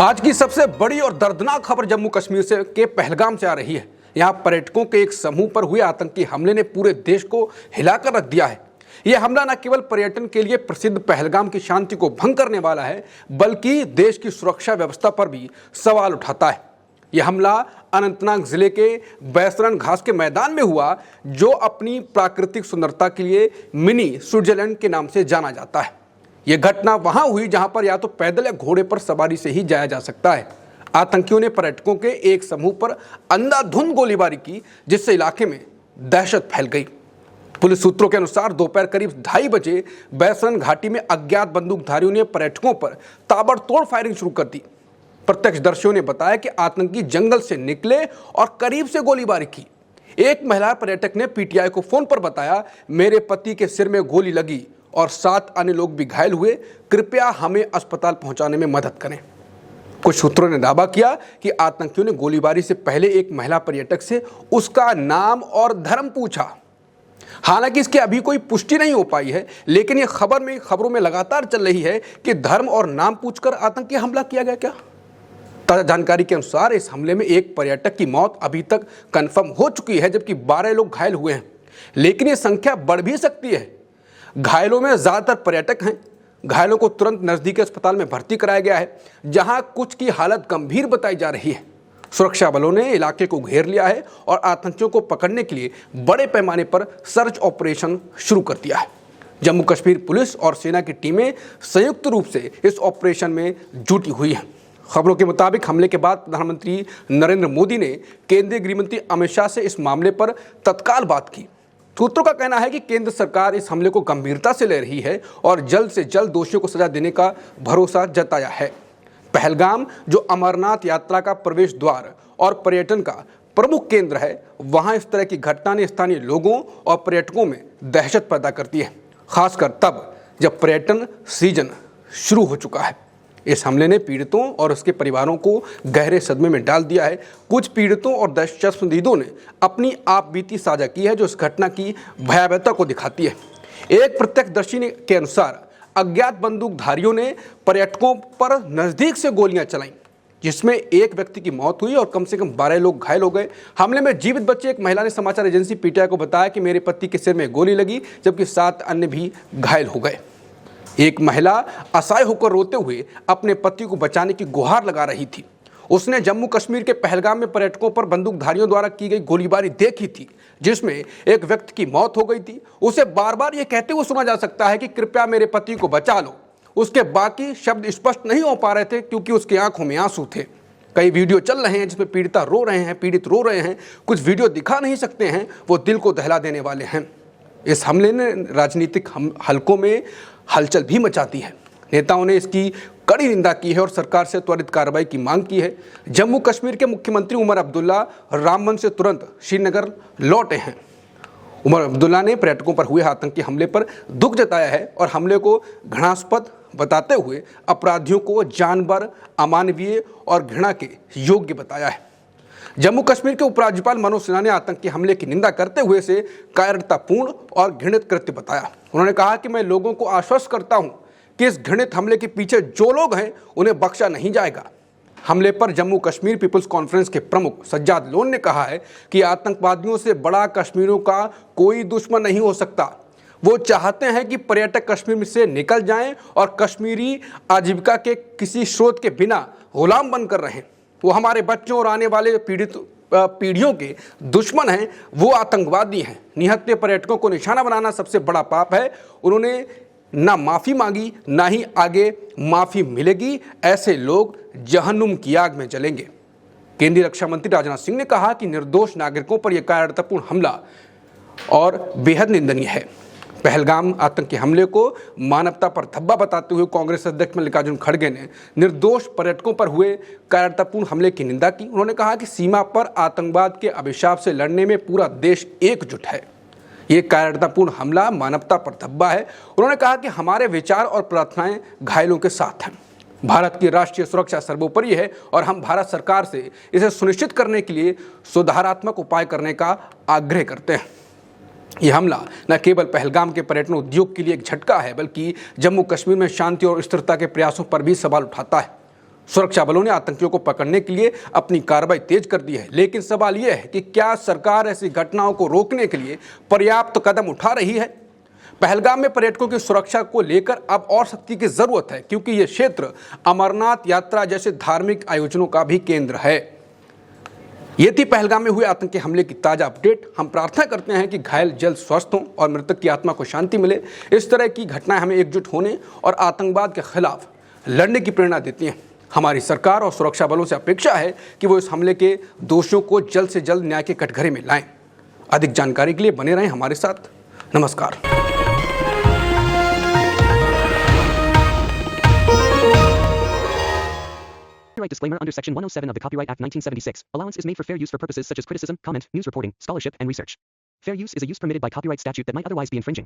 आज की सबसे बड़ी और दर्दनाक खबर जम्मू कश्मीर से के पहलगाम से आ रही है। यहाँ पर्यटकों के एक समूह पर हुए आतंकी हमले ने पूरे देश को हिलाकर रख दिया है। यह हमला न केवल पर्यटन के लिए प्रसिद्ध पहलगाम की शांति को भंग करने वाला है, बल्कि देश की सुरक्षा व्यवस्था पर भी सवाल उठाता है। यह हमला अनंतनाग जिले के बैसरन घास के मैदान में हुआ, जो अपनी प्राकृतिक सुंदरता के लिए मिनी स्विट्जरलैंड के नाम से जाना जाता है। यह घटना वहां हुई जहां पर या तो पैदल या घोड़े पर सवारी से ही जाया जा सकता है। आतंकियों ने पर्यटकों के एक समूह पर अंधाधुंध गोलीबारी की, जिससे इलाके में दहशत फैल गई। पुलिस सूत्रों के अनुसार दोपहर करीब 2:30 बजे बैसरन घाटी में अज्ञात बंदूकधारियों ने पर्यटकों पर ताबड़तोड़ फायरिंग शुरू कर दी। प्रत्यक्षदर्शियों ने बताया कि आतंकी जंगल से निकले और करीब से गोलीबारी की। एक महिला पर्यटक ने पीटीआई को फोन पर बताया, मेरे पति के सिर में गोली लगी और 7 अन्य लोग भी घायल हुए, कृपया हमें अस्पताल पहुंचाने में मदद करें। कुछ सूत्रों ने दावा किया कि आतंकियों ने गोलीबारी से पहले एक महिला पर्यटक से उसका नाम और धर्म पूछा। हालांकि इसकी अभी कोई पुष्टि नहीं हो पाई है, लेकिन यह खबरों में लगातार चल रही है कि धर्म और नाम पूछकर आतंकी हमला किया गया क्या। ताजा जानकारी के अनुसार इस हमले में एक पर्यटक की मौत अभी तक कंफर्म हो चुकी है, जबकि 12 लोग घायल हुए हैं, लेकिन यह संख्या बढ़ भी सकती है। घायलों में ज्यादातर पर्यटक हैं। घायलों को तुरंत नजदीकी अस्पताल में भर्ती कराया गया है, जहां कुछ की हालत गंभीर बताई जा रही है। सुरक्षा बलों ने इलाके को घेर लिया है और आतंकियों को पकड़ने के लिए बड़े पैमाने पर सर्च ऑपरेशन शुरू कर दिया है। जम्मू कश्मीर पुलिस और सेना की टीमें संयुक्त रूप से इस ऑपरेशन में जुटी हुई हैं। खबरों के मुताबिक हमले के बाद प्रधानमंत्री नरेंद्र मोदी ने केंद्रीय गृहमंत्री अमित शाह से इस मामले पर तत्काल बात की। सूत्रों का कहना है कि केंद्र सरकार इस हमले को गंभीरता से ले रही है और जल्द से जल्द दोषियों को सजा देने का भरोसा जताया है। पहलगाम, जो अमरनाथ यात्रा का प्रवेश द्वार और पर्यटन का प्रमुख केंद्र है, वहां इस तरह की घटना ने स्थानीय लोगों और पर्यटकों में दहशत पैदा करती है, खासकर तब जब पर्यटन सीजन शुरू हो चुका है। इस हमले ने पीड़ितों और उसके परिवारों को गहरे सदमे में डाल दिया है। कुछ पीड़ितों और दहशतपंदीदों ने अपनी आप बीती साझा की है, जो इस घटना की भयावहता को दिखाती है। एक प्रत्यक्षदर्शी के अनुसार अज्ञात बंदूकधारियों ने पर्यटकों पर नजदीक से गोलियां चलाईं, जिसमें एक व्यक्ति की मौत हुई और कम से कम 12 लोग घायल हो गए। हमले में जीवित बचे एक महिला ने समाचार एजेंसी पीटीआई को बताया कि मेरे पति के सिर में गोली लगी, जबकि 7 अन्य भी घायल हो गए। एक महिला असहाय होकर रोते हुए अपने पति को बचाने की गुहार लगा रही थी। उसने जम्मू कश्मीर के पहलगाम में पर्यटकों पर बंदूकधारियों द्वारा की गई गोलीबारी देखी थी, जिसमें एक व्यक्ति की मौत हो गई थी। उसे बार बार यह कहते हुए सुना जा सकता है कि कृपया मेरे पति को बचा लो। उसके बाकी शब्द स्पष्ट नहीं हो पा रहे थे, क्योंकि उसकी आंखों में आंसू थे। कई वीडियो चल रहे हैं जिसमें पीड़ित रो रहे हैं। कुछ वीडियो दिखा नहीं सकते हैं, वो दिल को दहला देने वाले हैं। इस हमले ने राजनीतिक हलकों में हलचल भी मचाती है। नेताओं ने इसकी कड़ी निंदा की है और सरकार से त्वरित कार्रवाई की मांग की है। जम्मू कश्मीर के मुख्यमंत्री उमर अब्दुल्ला रामबन से तुरंत श्रीनगर लौटे हैं। उमर अब्दुल्ला ने पर्यटकों पर हुए आतंकी हमले पर दुख जताया है और हमले को घृणास्पद बताते हुए अपराधियों को जानवर, अमानवीय और घृणा के योग्य बताया है। जम्मू कश्मीर के उपराज्यपाल मनोज सिन्हा ने आतंकी हमले की निंदा करते हुए इसे कायरतापूर्ण और घृणित कृत्य बताया। उन्होंने कहा कि मैं लोगों को आश्वस्त करता हूं कि इस घृणित हमले के पीछे जो लोग हैं, उन्हें बख्शा नहीं जाएगा। हमले पर जम्मू कश्मीर पीपुल्स कॉन्फ्रेंस के प्रमुख सज्जाद लोन ने कहा है कि आतंकवादियों से बड़ा कश्मीरियों का कोई दुश्मन नहीं हो सकता। वो चाहते हैं कि पर्यटक कश्मीर से निकल जाएं और कश्मीरी आजीविका के किसी स्रोत के बिना गुलाम बनकर रहें। वो हमारे बच्चों और आने वाले पीढ़ियों के दुश्मन हैं, वो आतंकवादी हैं। निहत्थे पर्यटकों को निशाना बनाना सबसे बड़ा पाप है। उन्होंने ना माफ़ी मांगी, ना ही आगे माफ़ी मिलेगी। ऐसे लोग जहन्नुम की आग में जलेंगे। केंद्रीय रक्षा मंत्री राजनाथ सिंह ने कहा कि निर्दोष नागरिकों पर यह कायरतापूर्ण हमला और बेहद निंदनीय है। पहलगाम आतंकी हमले को मानवता पर धब्बा बताते हुए कांग्रेस अध्यक्ष मल्लिकार्जुन खड़गे ने निर्दोष पर्यटकों पर हुए कायरतापूर्ण हमले की निंदा की। उन्होंने कहा कि सीमा पर आतंकवाद के अभिशाप से लड़ने में पूरा देश एकजुट है। ये कायरतापूर्ण हमला मानवता पर धब्बा है। उन्होंने कहा कि हमारे विचार और प्रार्थनाएं घायलों के साथ हैं। भारत की राष्ट्रीय सुरक्षा सर्वोपरि है और हम भारत सरकार से इसे सुनिश्चित करने के लिए सुधारात्मक उपाय करने का आग्रह करते हैं। यह हमला न केवल पहलगाम के पर्यटन उद्योग के लिए एक झटका है, बल्कि जम्मू कश्मीर में शांति और स्थिरता के प्रयासों पर भी सवाल उठाता है। सुरक्षा बलों ने आतंकियों को पकड़ने के लिए अपनी कार्रवाई तेज कर दी है, लेकिन सवाल यह है कि क्या सरकार ऐसी घटनाओं को रोकने के लिए पर्याप्त कदम उठा रही है। पहलगाम में पर्यटकों की सुरक्षा को लेकर अब और सख्ती की जरूरत है, क्योंकि यह क्षेत्र अमरनाथ यात्रा जैसे धार्मिक आयोजनों का भी केंद्र है। ये थी पहलगाम में हुए आतंकी हमले की ताजा अपडेट। हम प्रार्थना करते हैं कि घायल जल्द स्वस्थ हों और मृतक की आत्मा को शांति मिले। इस तरह की घटनाएं हमें एकजुट होने और आतंकवाद के खिलाफ लड़ने की प्रेरणा देती हैं। हमारी सरकार और सुरक्षा बलों से अपेक्षा है कि वो इस हमले के दोषियों को जल्द से जल्द न्याय के कटघरे में लाएं। अधिक जानकारी के लिए बने रहें हमारे साथ। नमस्कार। Copyright disclaimer under Section 107 of the Copyright Act 1976. Allowance is made for fair use for purposes such as criticism, comment, news reporting, scholarship, and research. Fair use is a use permitted by copyright statute that might otherwise be infringing.